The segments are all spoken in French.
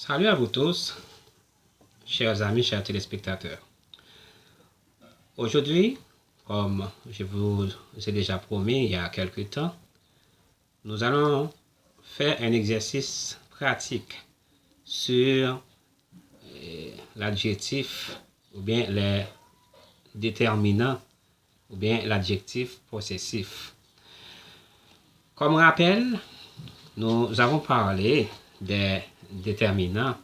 Salut à vous tous, chers amis, chers téléspectateurs. Aujourd'hui, comme je vous ai déjà promis il y a quelque temps, nous allons faire un exercice pratique sur l'adjectif ou bien les déterminants ou bien l'adjectif possessif. Comme rappel, nous avons parlé des déterminants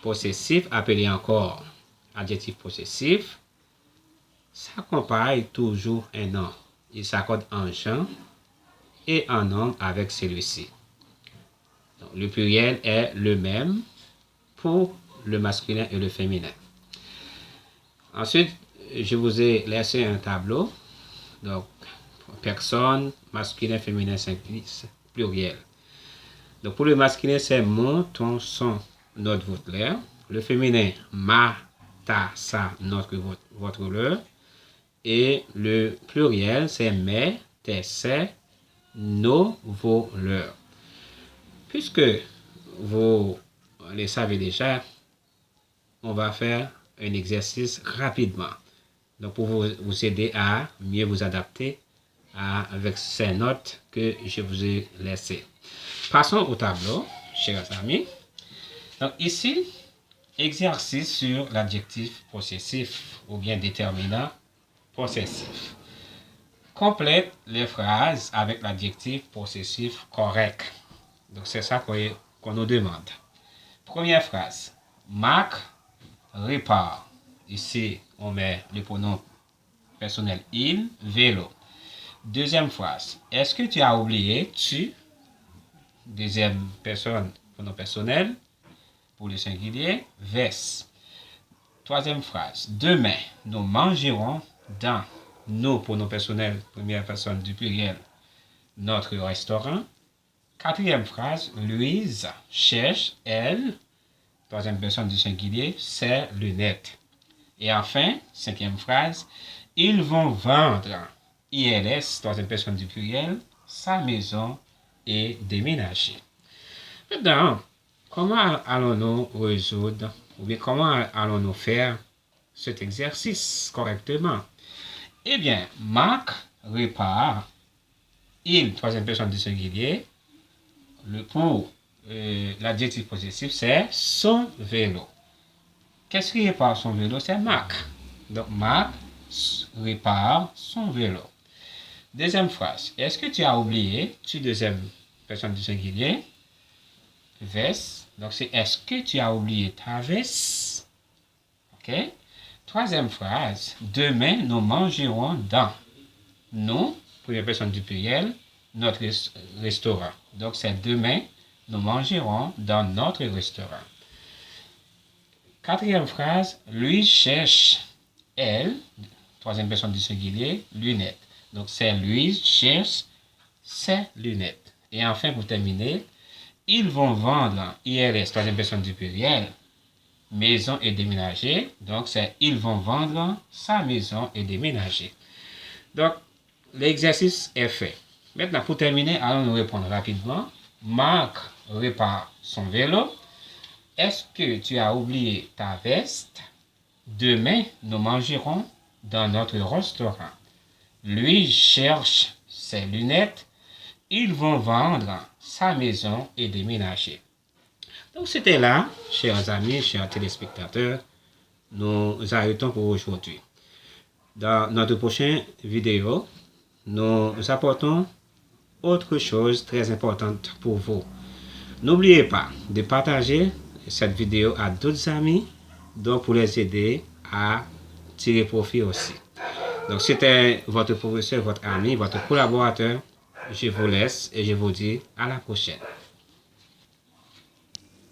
possessifs, appelés encore adjectif possessif, s'accompagne toujours un nom. Il s'accorde en genre et en nombre avec celui-ci. Le pluriel est le même pour le masculin et le féminin. Ensuite, je vous ai laissé un tableau. Donc, personne, masculin, féminin, singulier, pluriel. Donc, pour le masculin, c'est mon, ton, son, notre, votre, leur. Le féminin, ma, ta, sa, notre, votre, leur. Et le pluriel, c'est mes, tes, ses, nos, vos, leurs. Puisque vous le savez déjà, on va faire un exercice rapidement. Donc, pour vous aider à mieux vous adapter avec ces notes que je vous ai laissées. Passons au tableau, chers amis. Donc, ici, exercice sur l'adjectif possessif ou bien déterminant possessif. Complète les phrases avec l'adjectif possessif correct. Donc, c'est ça qu'on nous demande. Première phrase. Marc répare. Ici, on met le pronom personnel il, vélo. Deuxième phrase. Est-ce que tu as oublié tu? Deuxième personne, pronom personnel. Pour le singulier, veste. Troisième phrase. Demain, nous mangerons dans nos pronoms personnels, première personne du pluriel, notre restaurant. Quatrième phrase. Louise cherche, elle, troisième personne du singulier, ses lunettes. Et enfin, cinquième phrase. Ils vont vendre, ILS, troisième personne du pluriel, sa maison et déménager. Maintenant, comment allons-nous résoudre, ou bien comment allons-nous faire cet exercice correctement? Eh bien, Marc répare, il, troisième personne du singulier, pour l'adjectif possessif, c'est son vélo. Qu'est-ce qui répare son vélo? C'est Marc. Donc, Marc répare son vélo. Deuxième phrase. Est-ce que tu as oublié? Tu, deuxième personne du singulier. Veste. Donc, c'est est-ce que tu as oublié ta veste? OK? Troisième phrase. Demain, nous mangerons dans. Nous, première personne du pluriel, notre restaurant. Donc, c'est demain, nous mangerons dans notre restaurant. Quatrième phrase. Lui cherche, elle, troisième personne du singulier, lunettes. Donc, c'est lui cherche ses lunettes. Et enfin, pour terminer, ils vont vendre, ILS, troisième personne du pluriel, maison et déménager. Donc, c'est ils vont vendre sa maison et déménager. Donc, l'exercice est fait. Maintenant, pour terminer, allons nous répondre rapidement. Marc répare son vélo. Est-ce que tu as oublié ta veste? Demain, nous mangerons dans notre restaurant. Lui cherche ses lunettes. Ils vont vendre sa maison et déménager. Donc, c'était là, chers amis, chers téléspectateurs. Nous arrêtons pour aujourd'hui. Dans notre prochaine vidéo, nous apportons autre chose très importante pour vous. N'oubliez pas de partager cette vidéo à d'autres amis, donc pour les aider à tirer profit aussi. Donc, c'était votre professeur, votre ami, votre collaborateur. Je vous laisse et je vous dis à la prochaine.